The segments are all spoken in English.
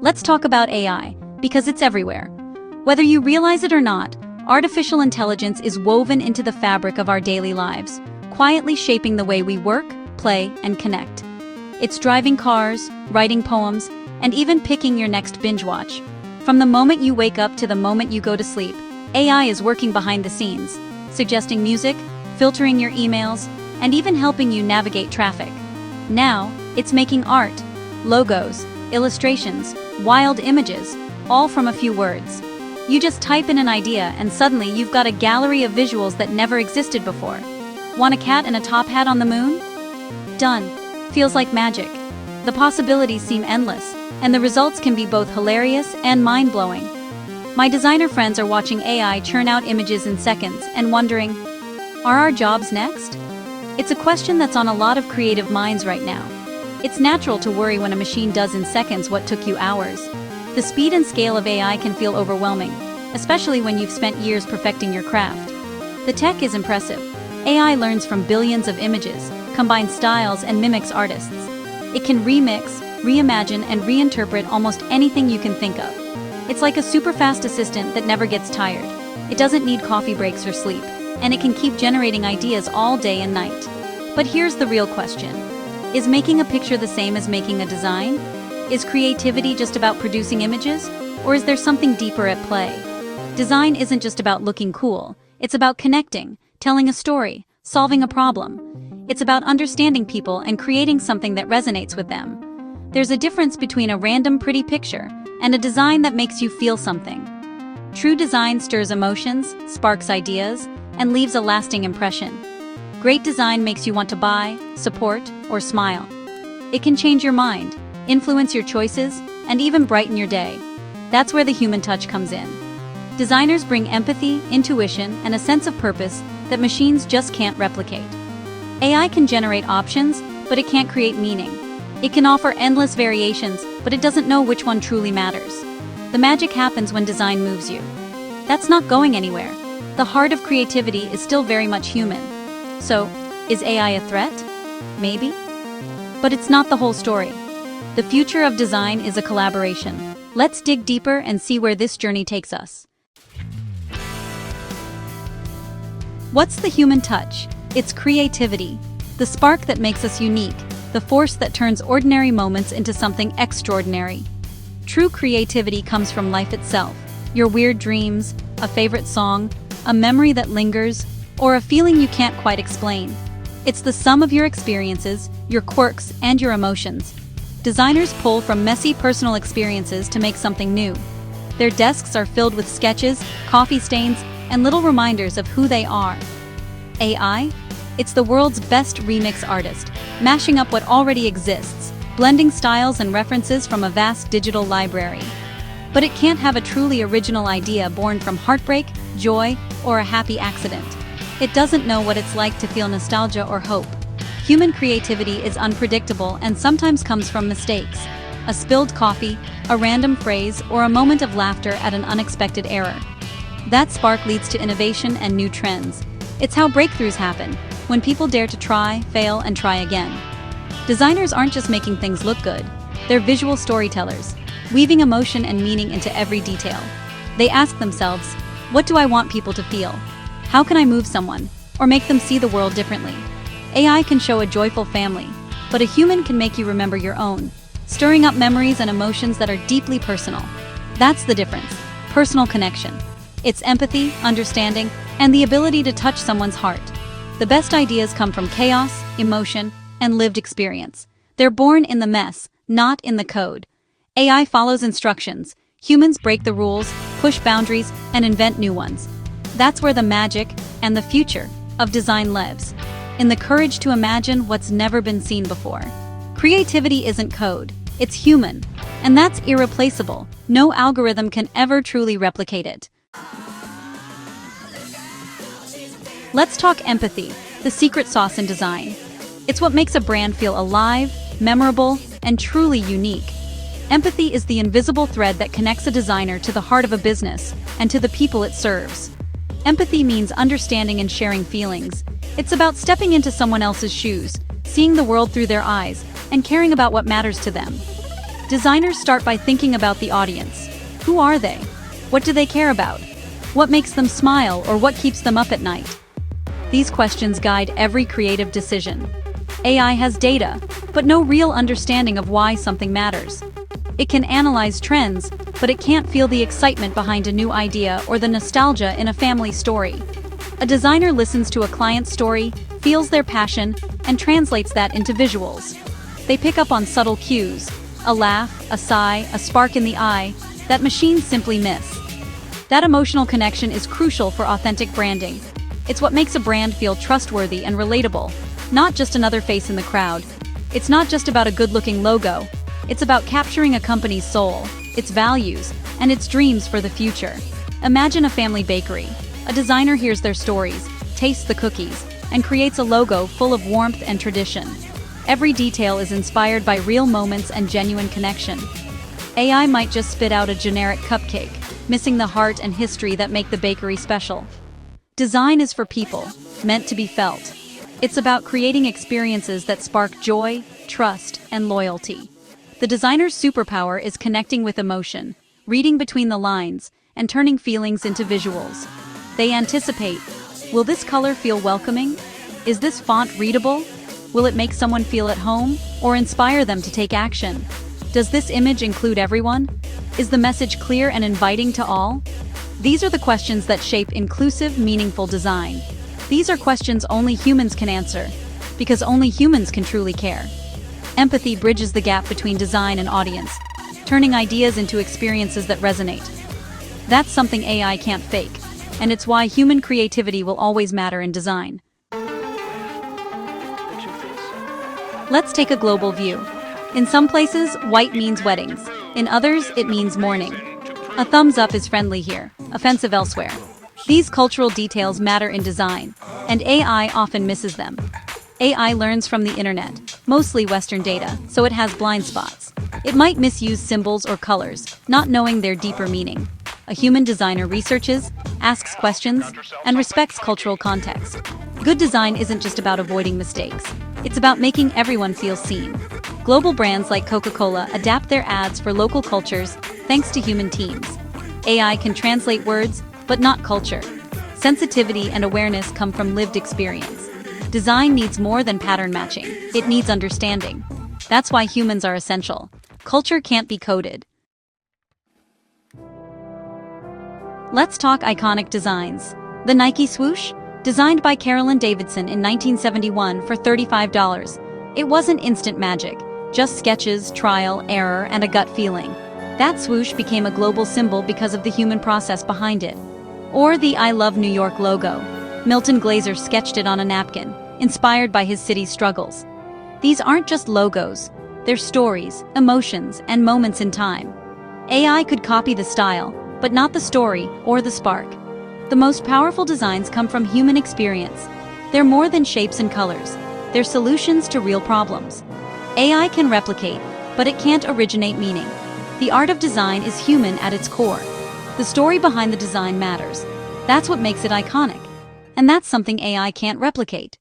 Let's talk about AI, because it's everywhere. Whether you realize it or not, artificial intelligence is woven into the fabric of our daily lives, quietly shaping the way we work, play, and connect. It's driving cars, writing poems, and even picking your next binge watch. From the moment you wake up to the moment you go to sleep, AI is working behind the scenes, suggesting music, filtering your emails, and even helping you navigate traffic. Now, it's making art, logos, illustrations, wild images, all from a few words. You just type in an idea and suddenly you've got a gallery of visuals that never existed before. Want a cat in a top hat on the moon? Done. Feels like magic. The possibilities seem endless, and the results can be both hilarious and mind-blowing. My designer friends are watching AI churn out images in seconds and wondering, are our jobs next? It's a question that's on a lot of creative minds right now. It's natural to worry when a machine does in seconds what took you hours. The speed and scale of AI can feel overwhelming, especially when you've spent years perfecting your craft. The tech is impressive. AI learns from billions of images, combines styles, and mimics artists. It can remix, reimagine, and reinterpret almost anything you can think of. It's like a super-fast assistant that never gets tired. It doesn't need coffee breaks or sleep, and it can keep generating ideas all day and night. But here's the real question. Is making a picture the same as making a design? Is creativity just about producing images? Or is there something deeper at play? Design isn't just about looking cool. It's about connecting, telling a story, solving a problem. It's about understanding people and creating something that resonates with them. There's a difference between a random pretty picture and a design that makes you feel something. True design stirs emotions, sparks ideas, and leaves a lasting impression. Great design makes you want to buy, support, or smile. It can change your mind, influence your choices, and even brighten your day. That's where the human touch comes in. Designers bring empathy, intuition, and a sense of purpose that machines just can't replicate. AI can generate options, but it can't create meaning. It can offer endless variations, but it doesn't know which one truly matters. The magic happens when design moves you. That's not going anywhere. The heart of creativity is still very much human. So, is AI a threat? Maybe. But it's not the whole story. The future of design is a collaboration. Let's dig deeper and see where this journey takes us. What's the human touch? It's creativity, the spark that makes us unique, the force that turns ordinary moments into something extraordinary. True creativity comes from life itself, your weird dreams, a favorite song, a memory that lingers, or a feeling you can't quite explain. It's the sum of your experiences, your quirks, and your emotions. Designers pull from messy personal experiences to make something new. Their desks are filled with sketches, coffee stains, and little reminders of who they are. AI? It's the world's best remix artist, mashing up what already exists, blending styles and references from a vast digital library. But it can't have a truly original idea born from heartbreak, joy, or a happy accident. It doesn't know what it's like to feel nostalgia or hope. Human creativity is unpredictable and sometimes comes from mistakes. A spilled coffee, a random phrase, or a moment of laughter at an unexpected error. That spark leads to innovation and new trends. It's how breakthroughs happen, when people dare to try, fail, and try again. Designers aren't just making things look good. They're visual storytellers, weaving emotion and meaning into every detail. They ask themselves, what do I want people to feel? How can I move someone, or make them see the world differently? AI can show a joyful family, but a human can make you remember your own, stirring up memories and emotions that are deeply personal. That's the difference. Personal connection. It's empathy, understanding, and the ability to touch someone's heart. The best ideas come from chaos, emotion, and lived experience. They're born in the mess, not in the code. AI follows instructions. Humans break the rules, push boundaries, and invent new ones. That's where the magic and the future of design lives, in the courage to imagine what's never been seen before. Creativity isn't code, it's human, and that's irreplaceable. No algorithm can ever truly replicate it. Let's talk empathy, the secret sauce in design. It's what makes a brand feel alive, memorable, and truly unique. Empathy is the invisible thread that connects a designer to the heart of a business and to the people it serves. Empathy means understanding and sharing feelings. It's about stepping into someone else's shoes, seeing the world through their eyes, and caring about what matters to them. Designers start by thinking about the audience. Who are they? What do they care about? What makes them smile or what keeps them up at night? These questions guide every creative decision. AI has data, but no real understanding of why something matters. It can analyze trends, but it can't feel the excitement behind a new idea or the nostalgia in a family story. A designer listens to a client's story, feels their passion, and translates that into visuals. They pick up on subtle cues, a laugh, a sigh, a spark in the eye, that machines simply miss. That emotional connection is crucial for authentic branding. It's what makes a brand feel trustworthy and relatable, not just another face in the crowd. It's not just about a good-looking logo. It's about capturing a company's soul, its values, and its dreams for the future. Imagine a family bakery. A designer hears their stories, tastes the cookies, and creates a logo full of warmth and tradition. Every detail is inspired by real moments and genuine connection. AI might just spit out a generic cupcake, missing the heart and history that make the bakery special. Design is for people, meant to be felt. It's about creating experiences that spark joy, trust, and loyalty. The designer's superpower is connecting with emotion, reading between the lines, and turning feelings into visuals. They anticipate, will this color feel welcoming? Is this font readable? Will it make someone feel at home, or inspire them to take action? Does this image include everyone? Is the message clear and inviting to all? These are the questions that shape inclusive, meaningful design. These are questions only humans can answer, because only humans can truly care. Empathy bridges the gap between design and audience, turning ideas into experiences that resonate. That's something AI can't fake, and it's why human creativity will always matter in design. Let's take a global view. In some places, white means weddings. In others, it means mourning. A thumbs up is friendly here, offensive elsewhere. These cultural details matter in design, and AI often misses them. AI learns from the internet, mostly Western data, so it has blind spots. It might misuse symbols or colors, not knowing their deeper meaning. A human designer researches, asks questions, and respects cultural context. Good design isn't just about avoiding mistakes. It's about making everyone feel seen. Global brands like Coca-Cola adapt their ads for local cultures thanks to human teams. AI can translate words, but not culture. Sensitivity and awareness come from lived experience. Design needs more than pattern matching. It needs understanding. That's why humans are essential. Culture can't be coded. Let's talk iconic designs. The Nike swoosh? Designed by Carolyn Davidson in 1971 for $35. It wasn't instant magic, just sketches, trial, error, and a gut feeling. That swoosh became a global symbol because of the human process behind it. Or the I Love New York logo. Milton Glaser sketched it on a napkin, inspired by his city's struggles. These aren't just logos, they're stories, emotions, and moments in time. AI could copy the style, but not the story or the spark. The most powerful designs come from human experience. They're more than shapes and colors. They're solutions to real problems. AI can replicate, but it can't originate meaning. The art of design is human at its core. The story behind the design matters. That's what makes it iconic. And that's something AI can't replicate.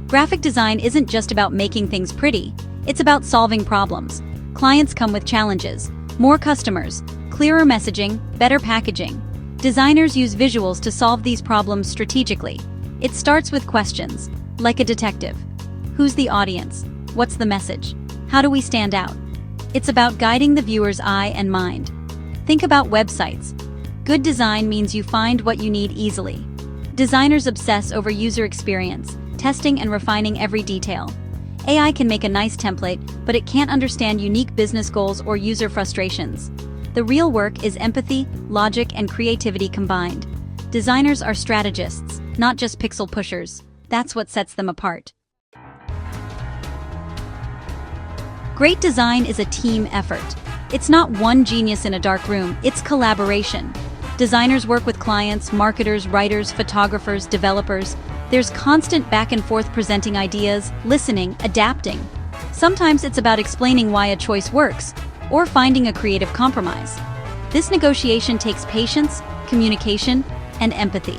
Graphic design isn't just about making things pretty. It's about solving problems. Clients come with challenges. More customers, clearer messaging, better packaging. Designers use visuals to solve these problems strategically. It starts with questions, like a detective. Who's the audience? What's the message? How do we stand out? It's about guiding the viewer's eye and mind. Think about websites. Good design means you find what you need easily. Designers obsess over user experience, testing and refining every detail. AI can make a nice template, but it can't understand unique business goals or user frustrations. The real work is empathy, logic, and creativity combined. Designers are strategists, not just pixel pushers. That's what sets them apart. Great design is a team effort. It's not one genius in a dark room, it's collaboration. Designers work with clients, marketers, writers, photographers, developers. There's constant back and forth presenting ideas, listening, adapting. Sometimes it's about explaining why a choice works, or finding a creative compromise. This negotiation takes patience, communication, and empathy.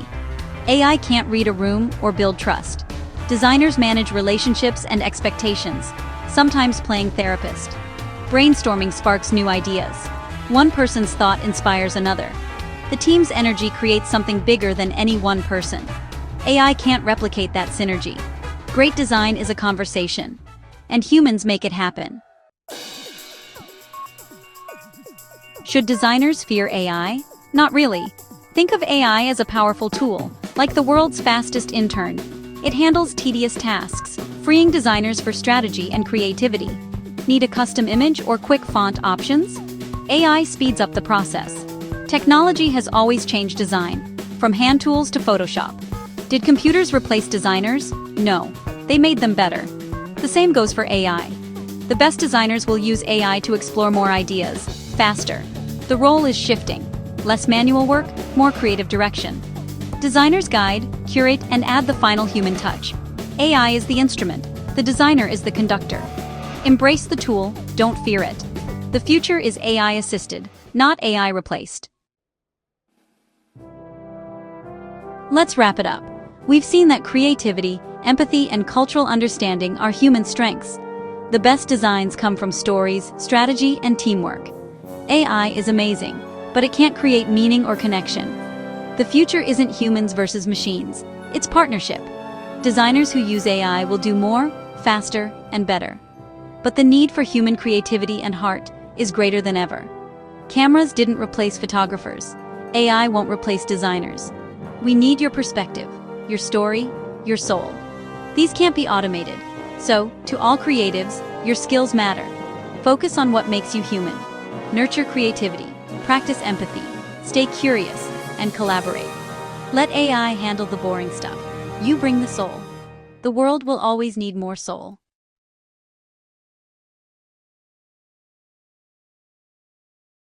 AI can't read a room or build trust. Designers manage relationships and expectations, sometimes playing therapist. Brainstorming sparks new ideas. One person's thought inspires another. The team's energy creates something bigger than any one person. AI can't replicate that synergy. Great design is a conversation, and humans make it happen. Should designers fear AI? Not really. Think of AI as a powerful tool, like the world's fastest intern. It handles tedious tasks, freeing designers for strategy and creativity. Need a custom image or quick font options? AI speeds up the process. Technology has always changed design, from hand tools to Photoshop. Did computers replace designers? No, they made them better. The same goes for AI. The best designers will use AI to explore more ideas, faster. The role is shifting. Less manual work, more creative direction. Designers guide, curate, and add the final human touch. AI is the instrument. The designer is the conductor. Embrace the tool, don't fear it. The future is AI-assisted, not AI replaced. Let's wrap it up. We've seen that creativity, empathy, and cultural understanding are human strengths. The best designs come from stories, strategy, and teamwork. AI is amazing, but it can't create meaning or connection. The future isn't humans versus machines, it's partnership. Designers who use AI will do more, faster, and better. But the need for human creativity and heart is greater than ever. Cameras didn't replace photographers. AI won't replace designers. We need your perspective, your story, your soul. These can't be automated. So, to all creatives, your skills matter. Focus on what makes you human. Nurture creativity, practice empathy, stay curious, and collaborate. Let AI handle the boring stuff. You bring the soul. The world will always need more soul.